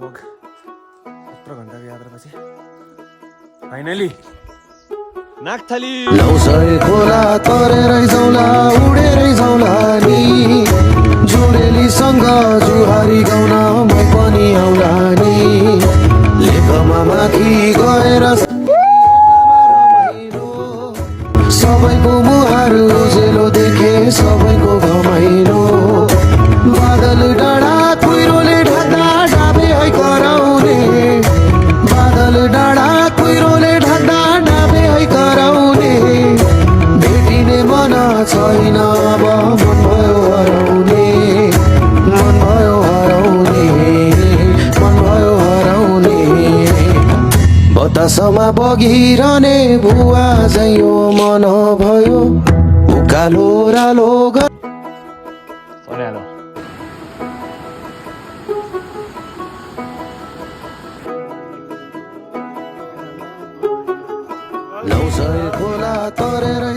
लगभग 17 घन्टाको यात्रापछि फाइनली नागथली लौसै खोला तरेरै जाउँला उडेरै जाउँला नि जोडेलीसँग जुहारी गाउन म पनि आउला नि लेखमा माथि गएर सबैको मुहार उजेलो देखे सबैको घमाइलो बादल डाँडा कुहिरोले ढाक्दा डाबे है कराउने बादल डाँडा कुहिरोले ढाक्दा डाबे है कराउने भेटिने मन छैन अब मन भयो हराउने मन भयो हराउने मन भयो हराउने बतासमा बगिरहने भुवा झैयो मन भयो उकालो रालो लौसै खोला तरेरै